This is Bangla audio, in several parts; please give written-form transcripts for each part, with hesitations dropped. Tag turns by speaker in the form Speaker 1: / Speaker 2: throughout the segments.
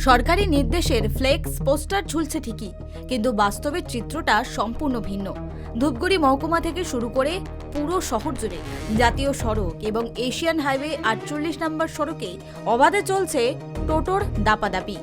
Speaker 1: সরকারি নির্দেশের ফ্লেক্স পোস্টার ঝুলছে ঠিকই, কিন্তু বাস্তবের চিত্রটা সম্পূর্ণ ভিন্ন। ধূপগুড়ি মহকুমা থেকে শুরু করে পুরো শহর জুড়ে জাতীয় সড়ক এবং এশিয়ান হাইওয়ে 48 নম্বর সড়কে অবাধে চলছে টোটোর দাপাদাপি।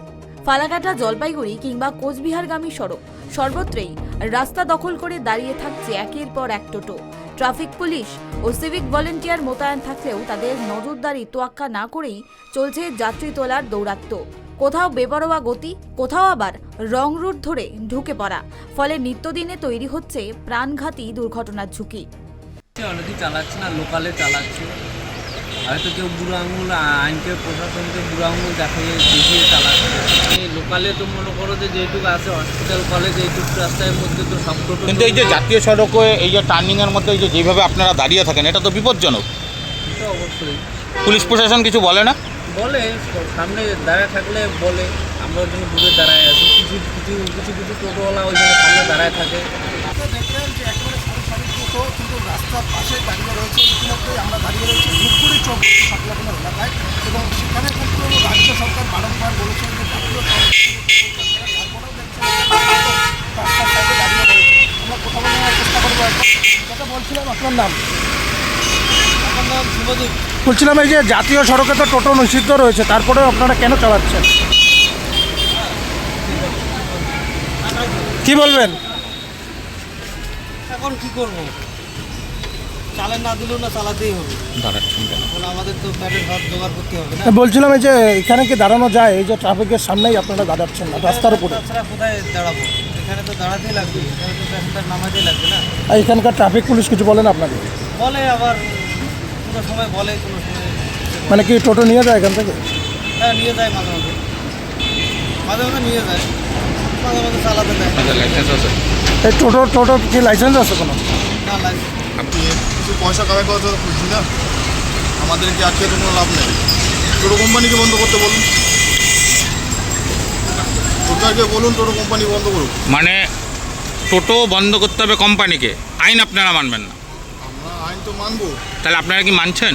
Speaker 1: ফালাকাটা, জলপাইগুড়ি কিংবা কোচবিহারগামী সড়ক সর্বত্রই রাস্তা দখল করে দাঁড়িয়ে থাকছে একের পর এক টোটো। ট্রাফিক পুলিশ ও সিভিক ভলেন্টিয়ার মোতায়েন থাকলেও তাদের নজরদারি তোয়াক্কা না করেই চলছে যাত্রী তোলার দৌরাত্ম্য। কোথাও বেপরোয়া গতি, কোথাও আবার রং রুট ধরে ঢুকে পড়া, ফলে নিত্যদিনে তৈরি হচ্ছে প্রাণঘাতী দুর্ঘটনার ঝুঁকি।
Speaker 2: অনেকেই চালাচ্ছে না, লোকালে চালাচ্ছে, হয়তো কেউ বুড়ো আঙুল আইনকে প্রশাসনকে বুড়ো আঙুল দেখিয়ে চালাচ্ছে। লোকালে তো মনে করো যে যেটুকু আছে হসপিটাল, কলেজ, এইটুকু রাস্তার মধ্যে তো সব টোটো।
Speaker 3: কিন্তু এই যে জাতীয় সড়কে এই যে টার্নিংয়ের মধ্যে এই যে যেভাবে আপনারা দাঁড়িয়ে থাকেন, এটা তো বিপজ্জনক।
Speaker 2: তো অবশ্যই
Speaker 3: পুলিশ প্রশাসন কিছু বলে না?
Speaker 2: বলে, সামনে দাঁড়ায় থাকলে বলে, আমরা ওই জন্য দূরে দাঁড়ায় আছি। কিছু টোটোওয়ালা ওই জন্য সামনে দাঁড়ায় থাকে।
Speaker 4: দেখলেন যে একেবারে সারি টোটো কিন্তু রাস্তার পাশে দাঁড়িয়ে রয়েছে। ইতিমধ্যেই আমরা দাঁড়িয়ে রয়েছি ধূপগুড়ি চৌক সংলগ্ন এলাকায়, এবং সেখানে কিন্তু রাজ্য সরকার বারংবার বলেছে যে জাতীয় তারপরেও দেখছেন রাস্তার সাইডে দাঁড়িয়ে রয়েছে। আমরা কথা বলার চেষ্টা করবো। যেটা বলছিলাম, আপনার নাম?
Speaker 2: আমার নাম শুভদীপ।
Speaker 4: বলছিলাম এই যে জাতীয় সড়কে তো টোটো নিষিদ্ধ রয়েছে, তারপরেও আপনারা কেন চালাচ্ছেন, কি বলবেন?
Speaker 2: এখন কি করবো, চালে না দিলেও না চালাতেই হবে।
Speaker 3: দাঁড়াচ্ছেন কেন?
Speaker 2: এখন আমাদের তো প্যাডের ভাত জোগাড় করতে হবে না।
Speaker 4: বলছিলাম এই যে এখানে কি দাঁড়ানো যায়? এই যে ট্রাফিকের সামনেই আপনারা দাঁড়াচ্ছেন না, রাস্তার উপরে।
Speaker 2: তাছাড়া কোথায় দাঁড়াবো? এখানে তো দাঁড়াতেই লাগবে, এখানে তো প্যাসেঞ্জার নামাতেই লাগবে না।
Speaker 4: আর এখানকার ট্রাফিক পুলিশ কিছু বলেন আপনাকে?
Speaker 2: বলে, আবার কোনো সময় বলে, কোনো সময়
Speaker 4: মানে কি টোটো নিয়ে যায় এখান থেকে?
Speaker 2: হ্যাঁ, নিয়ে যায়, মাঝে মাঝে নিয়ে যায়, মাঝে মাঝে চালাতে দেয়।
Speaker 3: লাইসেন্স আছে?
Speaker 4: এই টোটো কি লাইসেন্স আছে কোনো?
Speaker 2: না, লাগে।
Speaker 5: আপনি কিছু পয়সা কামাই করা তো খুঁজছি না, আমাদেরকে আজকে তো কোনো লাভ নেই। টোটো কোম্পানিকে বন্ধ করতে বলুন, সরকারকে বলুন টোটো কোম্পানি বন্ধ করুক।
Speaker 3: মানে টোটো বন্ধ করতে হবে কোম্পানিকে, আইন আপনারা মানবেন না?
Speaker 5: আমরা আইন তো মানবো।
Speaker 3: তাহলে আপনারা কি মানছেন?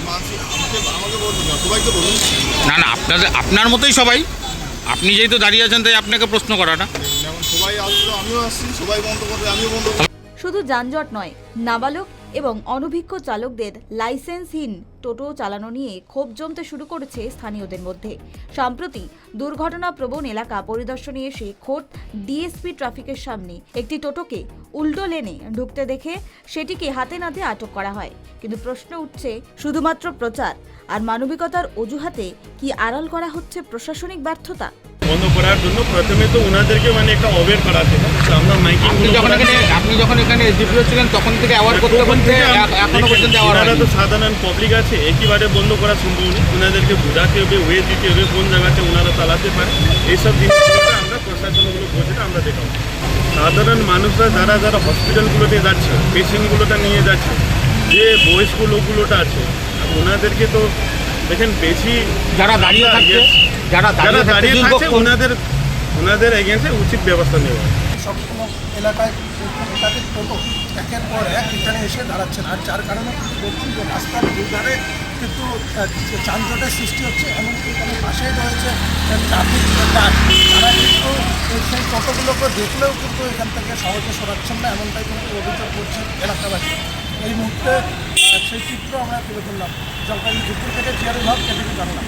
Speaker 5: মানছি, আমাকে বলুন না, সবাইকে বলুন।
Speaker 3: না, আপনার মতোই সবাই। আপনি যেহেতু দাঁড়িয়ে আছেন তাই আপনাকে প্রশ্ন করাটা।
Speaker 5: যেমন সবাই আসলো, আমিও আসছি, সবাই বন্ধ করবে, আমিও বন্ধ করবো।
Speaker 1: শুধু যানজট নয়, নাবালক এবং অনভিজ্ঞ চালকদের লাইসেন্সহীন টোটো চালানো নিয়ে ক্ষোভ জমতে শুরু করেছে স্থানীয়দের মধ্যে। সম্প্রতি দুর্ঘটনাপ্রবণ এলাকা পরিদর্শনে এসে খোদ ডিএসপি ট্রাফিকের সামনে একটি টোটোকে উল্টো লেনে ঢুকতে দেখে সেটিকে হাতে নাতে আটক করা হয়। কিন্তু প্রশ্ন উঠছে, শুধুমাত্র প্রচার আর মানবিকতার অজুহাতে কি আড়াল করা হচ্ছে প্রশাসনিক ব্যর্থতা?
Speaker 6: বন্ধ করার জন্য প্রথমে তো ওনাদেরকে একটা অ্যাওয়ার করাতে হবে। আমরা মাইকিং
Speaker 3: আপনি যখন এখানে এসডিপিও ছিলেন তখন থেকে অ্যাওয়ার করতে করতে এখনো পর্যন্ত
Speaker 6: ওনারা তো সাধারণ পাবলিক আছে, একইবারে বন্ধ করা সম্ভব নেই। ওনাদেরকে বোঝাতে হবে, ওয়ে দিতে হবে, কোন জায়গাতে ওনারা চালাতে পারে। এইসব জিনিসগুলো আমরা প্রশাসনগুলো বোঝে আমরা দেখাবো। সাধারণ মানুষরা যারা হসপিটালগুলোতে যাচ্ছে, পেশেন্টগুলোটা নিয়ে যাচ্ছে, যে বয়স্ক লোকগুলোটা আছে, ওনাদেরকে তো দেখেন বেশি
Speaker 3: যারা দাঁড়িয়ে থাকছে, যারা
Speaker 6: দাঁড়িয়ে থাকছে ওনাদের এগেন্সে উচিত ব্যবস্থা নেওয়া।
Speaker 4: সবসময় এলাকায় একাধিক টোটো একের পর এক এখানে এসে দাঁড়াচ্ছেন, আর যার কারণে কিন্তু দেখছি যে রাস্তার দুধারে কিন্তু যানজটের সৃষ্টি হচ্ছে। এমনকি এখানে পাশেই রয়েছে ট্রাফিক গার্ড, তারা কিন্তু সেই টোটোগুলোকে দেখলেও কিন্তু এখান থেকে সহজে সরাচ্ছেন না, এমনটাই কিন্তু অভিযোগ করছেন এলাকাবাসী। এই মুহূর্তে সেই চিত্র আমরা তুলে ধরলাম। জলপাইগুড়ি থেকে জিয়ারুল হক, কেটিভি বাংলা।